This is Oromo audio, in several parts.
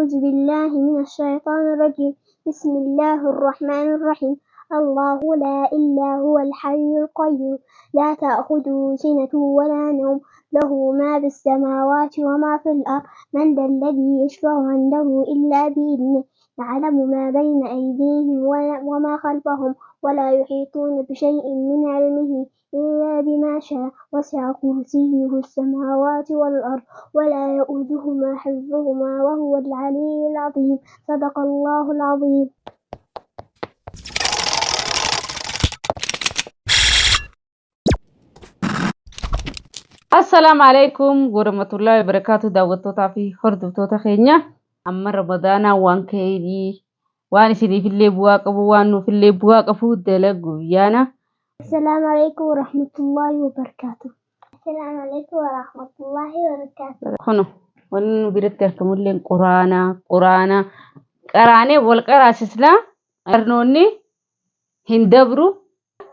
أعوذ بالله من الشيطان الرجيم بسم الله الرحمن الرحيم الله لا إلا هو الحي القيوم لا تأخذه سنة ولا نوم له ما في السماوات وما في الأرض من ذا الذي يشفع عنده إلا بإذنه يعلم ما بين أيديهم وما خلفهم ولا يحيطون بشيء من علمه إلا بما شاء وسع كرسيه السماوات والأرض ولا يؤوده حفظهما وهو العلي العظيم صدق الله العظيم. السلام عليكم ورحمة الله وبركاته دعوتوتا في hordoftoota keenya amma ramadaana waan ka'eedhi waan isinifillee bu'aa qabu waan nuufillee bu'aa qabu dalagu yaana. السلام عليكم ورحمة الله وبركاته. السلام عليكم ورحمة الله وبركاته. Kuno waan biratti argamullee quraana qaraanee wal qaraasisna barnoonni hin dabru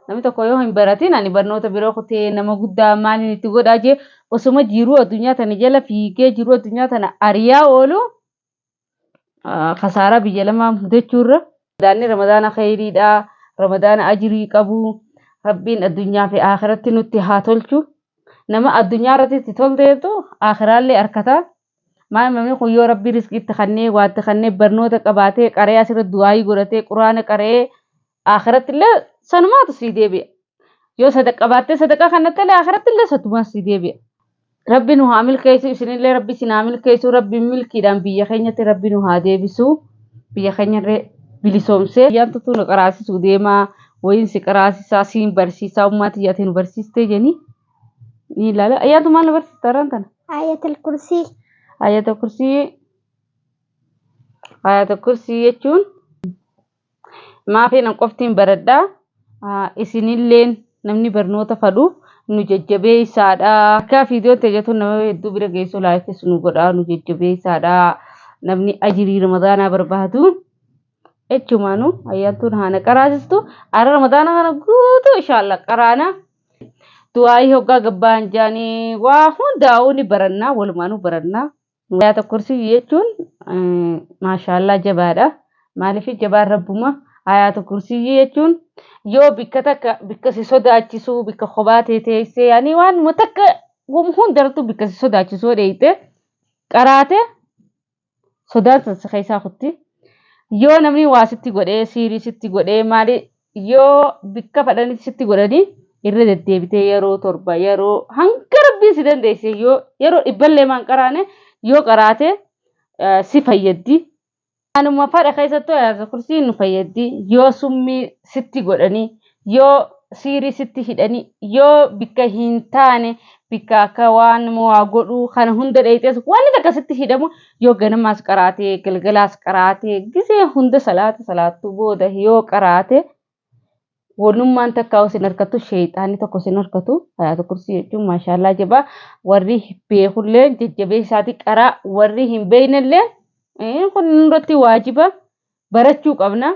namni tokko yoo hin baratin ani barnoota biroo kutee nama guddaa maaliin itti godhaa jee osuma jiruu addunyaa tana jala fiigee jiruu addunyaa tana ariyaa oolu khasaaraa biyya lamaa mudachuurra daanni ramadaana khayriidha ramadaana ajrii qabu rabbiin addunyaa fi akhiratti nutti haa tolchu nama addunyaa irratti itti tolteetu akhiraallee harkataa maal namni kun yoo rabbii rizqiitti kannee waatti kannee barnoota qabaatee qaree asirra du'aayii godhatee quraana qaree akhiratti illee sanumaatu sii deebi'a yoo sadaqa baattee sadaqa kanatti illee akhiratti illee satumaa sii deebi'a rabbi nu haa milkeessu isinillee rabbi isin haa milkeessu rabbi milkiidhaan biyya keenyatti rabbi nu haa deebisu biyya keenyarree bilisoomsee yaantu nu qaraasisuu deemaa wayinsi qaraasisaa siin barsiisaa ummati yaate nu barsiistee jeni ni ilaala ayyaatu maal nu barsiista irraan tana ayatul kursii ayatul kursii jechuun maafiin qoftiin baradhaa isinilleen namni barnoota fadhu nu jajjabeessaadha akka fiidiyoon tajaajilu nama hedduu bira geessu laayifis nu godhaa nu jajjabeessaadha namni ajirii ramadaanaa barbaadu echumaanu ayyaantuun haana qaraasistu ara ramadaana kana guutuu inshaallah qaraana du'aayii hoggaa gabbaan jaanii waa hundaa'uu ni barannaa walumaanuu barannaa ayatul kursii jechuun maashaallah jabaadha maaliif jabaan rabbuma ayatul kursii jechuun yoo bikka si sodaachisu bikka kophaa teessee yaani waan takka hundartu bikka si sodaachisu dheeyte qaraate sodaan si keessaa kutti yoo namni waa sitti godhee siirii sitti godhee maali yoo bikka fadhanii sitti godhanii irra deddeebitee yeroo torba yeroo hanga rabbii si dandeesse yoo yeroo dhibballee maan qaraane yoo qaraate si fayyaddi. Anuma fadha keessattuu ayatul kursii nu fayyaddi yoo summii sitti godhanii yoo siirii sitti hidhanii yoo bikka hin taane bikka akka waan waa godhuu kana hunda dheeytees waan takka sitti hidhamu yoo ganamaas qaraate galgalaas qaraate gisee hunda salaatu booda yoo qaraate walummaan takka isin harkatu sheeyxaanni tokko isin harkatu ayatul kursii jechuun maashaallah jabaa warri beekullee jajjabeessaati qaraa warri hin beeynellee kun nurratti waajiba barachuu qabna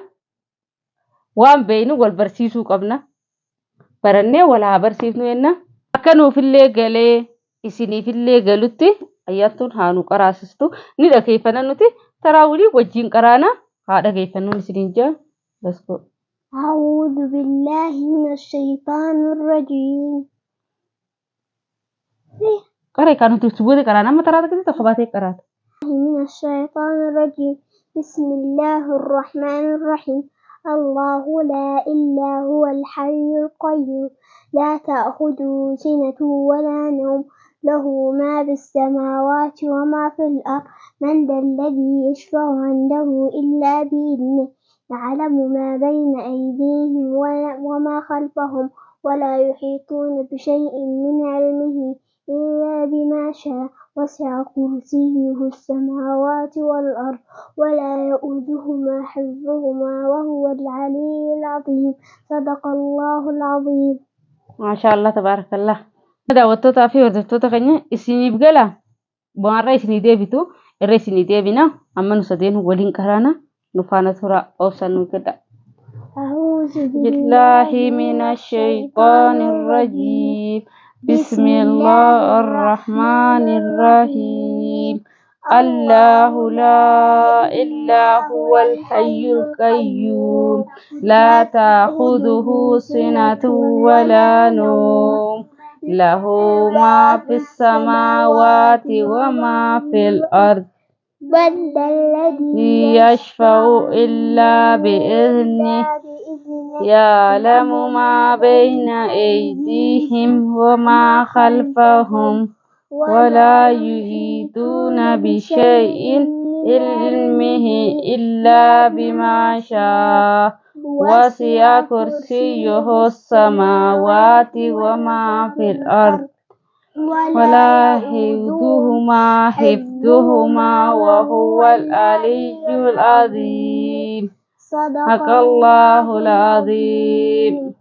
waan beeynu wal barsiisuu qabna barannee wal haa barsiifnu jenna akka nuufillee galee isiniifillee galutti ayyaantuun haa nu qaraasistu ni dhageeffanna nuti taraawulii wajjin qaraana haa dhageeffannuun isiniin jaa baskoo. أعوذ بالله من الشيطان الرجيم. قرأي كانوا تسبوذي قرانا ما ترى كذا تخباتي قرات. من الشيطان الرجيم بسم الله الرحمن الرحيم الله لا إلا هو الحي القيوم لا تأخذه سنة ولا نوم له ما في السماوات وما في الأرض من ذا الذي يشفع عنده إلا بإذنه يعلم ما بين أيديهم وما خلفهم ولا يحيطون بشيء من علمه إلا بما شاء وسع كرسيه السماوات والأرض ولا يؤوده حفظهما وهو العلي العظيم صدق الله العظيم. ما شاء الله تبارك الله. daawwattoota fi hordoftoota keenya isiniif gala bu'aarra isinii deebitu irra isinii deebina amma nu sadeen waliin qaraana nu faana tura obsanuu jedha. أعوذ بالله من الشيطان الرجيم بسم الله الرحمن الرحيم الله لا إلا هو الحي القيوم لا تأخذه سنة ولا نوم له ما في السماوات وما في الأرض من ذا الذي يشفع إلا بإذنه يعلم ما بين أيديهم وما خلفهم ولا يحيطون بشيء من علمه إلا بما شاء وسع كرسيه السماوات وما في الأرض ولا حفظهما وهو العلي العظيم صدق الله العظيم.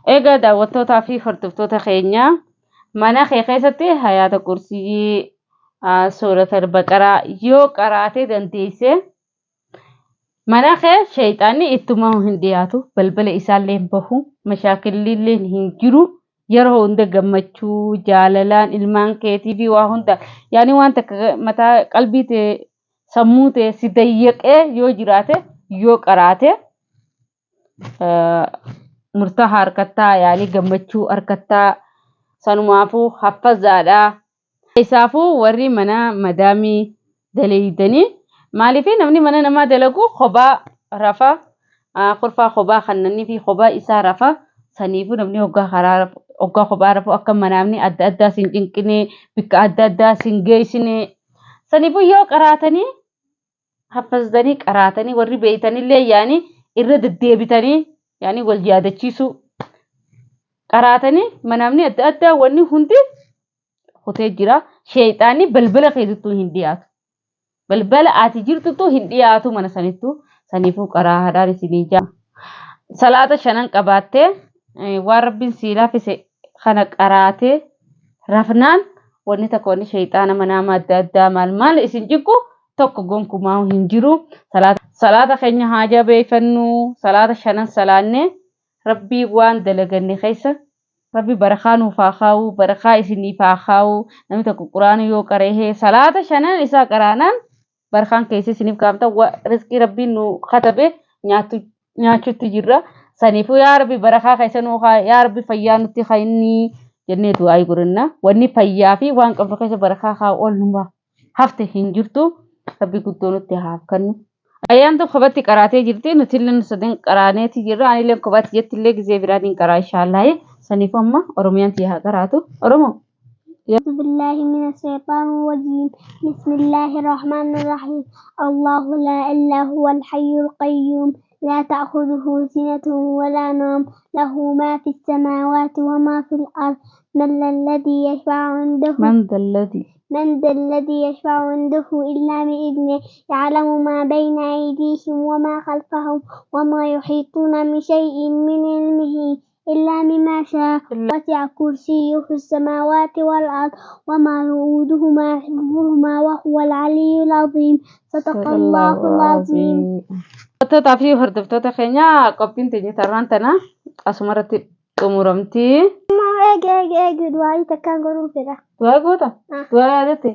إيجا دعوتوتا في فرتفتوتا خينيا mana kee keessatti hayaata kursii سورة البقرة يو قراتي dandeesse mana kee shayxaanni ittuma hindiyaatu balbala isaalleen bahu mashaakililleen hin jiru yeroo hunda gammachuu jaalalaan ilmaan keetii fi waa hunda yaani waan takka mataa qalbii tee sammuu tee si dayyaqee yoo jiraate yoo qaraate murtaa harkattaa yaani gammachuu harkattaa sanumaafuu haffazaadha isaafuu warri mana madaamii daleeydanii maaliifii namni mana namaa dalagu khobaa rafa khurfaa khobaa kannanii fi khobaa isaa rafa saniifuu namni hoggaa khobaa rafu akka manaamni adda addaa sin cinqine bikka adda addaa sin geessine saniifuu yoo qaraatanii haffazanii qaraatanii warri beeytanillee yaani irra deddeebitanii yaani wal yaadachiisu qaraatanii manaamni adda addaa wanni hundi hotee jira shayxaanni balbala keessattuu hin dhiyaatu balbala ati jirtutu hin dhiyaatu mana sanittu saniifuu qaraadhaan isinii jaa salaata shanan qabaattee waan rabbiin sii laafise kana qaraatee rafnaan wanni takka wanni shayxaana manaama adda addaa maal isin jiqqu tokko gonkumaa hin jiru salaata keenya haa jabeeffannu salaata shanan salaanne rabbii waan dalaganne keessa rabbi barakaa nuuf haa kaa'u barakaa isiniif haa kaa'u namni tokko quraana yoo qaree salaata shanan isaa qaraanaan barakaan keessa isiniif kaa'amta rizqii rabbiin nu katabe nyaachutti jirra saniifuu yaa rabbi barakaa keessa nu haa yaa rabbi fayyaa nutti khaynni jennee du'aa godhanna wanni fayyaa fi waan qabnu keessa barakaa haa oolnuma hafte hin jirtu rabbi guddoo nutti haa kennu. Ayyaantu kophaatti qaraatee jirti nuti illee sadan qaraaneeti jirra anillee kophaatti jetti illee gizee biraatiin qaraa inshaallah saniif amma oromiyaan tii haa qaraatu oromo. أعوذ بالله من الشيطان الرجيم بسم الله الرحمن الرحيم الله لا إلا هو الحي القيوم لا تأخذه سنة ولا نوم له ما في السماوات وما في الأرض من ذا الذي يشفع عنده إلا بإذنه يعلم ما بين أيديهم وما خلفهم وما يحيطون بشيء من علمه إلا بما شاء وسع كرسيه السماوات والأرض وما يؤوده حفظهما وهو العلي العظيم صدق الله العظيم. Taafii hordoftoota keenya qophiin teenya tarraantana asumarratti xumuramti. Eegi du'aa takkaan godhuu fedha. Du'aa goota? Du'aa yaadatte?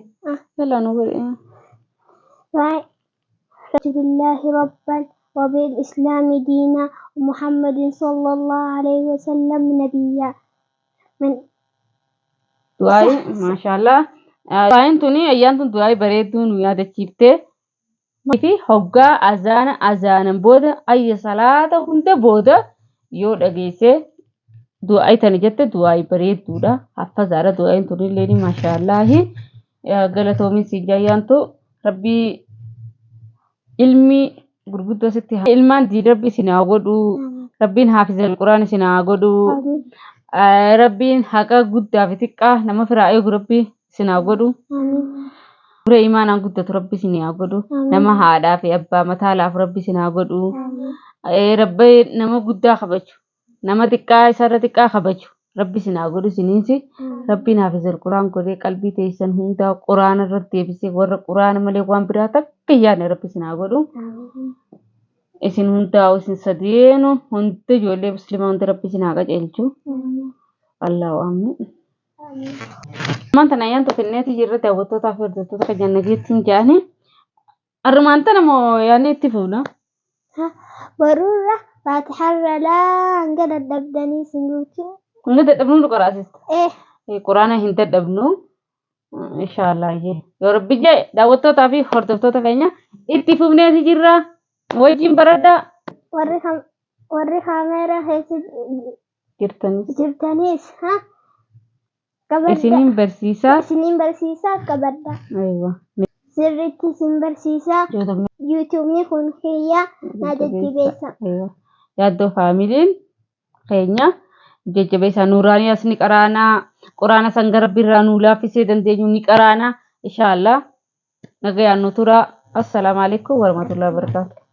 Yalla nu godhe. بالله ربا وبالإسلام دينا ومحمد صلى الله عليه وسلم نبيا من دعاء ما شاء الله دعاء توني أيام تون دعاء بريدون ويا دكتيبته في حقا أذان بود أي صلاة كنت بود يود أجيسه دعاء تنجت دعاء بريدودا حفظ على دعاء توني لين ما شاء الله غلطومي سجايان تو ربي ilmi gurguddoo sitti ilmaan dii rabbi isin haa godhu rabbiin haafizal quraan isin haa godhu rabbiin haqa guddaa fi xiqqaa nama firaa eegu rabbi isin haa godhu guree imaanaan guddatu rabbi isin haa godhu nama haadhaa fi abbaa mataa laafu rabbi isin haa godhu rabbi nama guddaa kabaju nama xiqqaa isarra xiqqaa kabaju rabbi isin haa godhu isiniinsi rabbiin haafizal quraan godhee qalbii teessan hundaa quraana irratti deebisee warra quraana malee waan biraa takka yaadne rabbi isin haa godhu isin hundaa isin sadeenu hunda ijoollee muslimaa hunda rabbi isin haa qajeelchu Allahu amiin. Manta na yanto kenneeti jirre daawwattootaa fi hordoftoota kan jannageettiin jaane armaan tana moo yaanni itti fuuna? Barurra faatiharra laan gada dabdanii singuutu. Kun dadhabnuu nu qaraasista. Eh, Quraana hin dadhabnu. Inshaallah yoo rabbi jee daawwattootaa fi hordoftoota keenya itti fufneeti jirra. Wajjin baradhaa warri kaameera keessa jirtanis. jirtanis qabadda. Isiniin barsiisaa. Qabadda. Aywa. Sirriitti isin barsiisaa. Yootobni. YouTube'ni kun kiyya na jajjabeessa. Aywa. Yaaddoo faamiliin keenya jajjabeessaa nuuraanii as ni qaraanaa. Quraana san gara birraa nuu laaffisee dandeenyu ni qaraanaa. Inshaallah. Nagayaan nu tura. Assalaamu alaikum warahmatullahi wabarakatuh.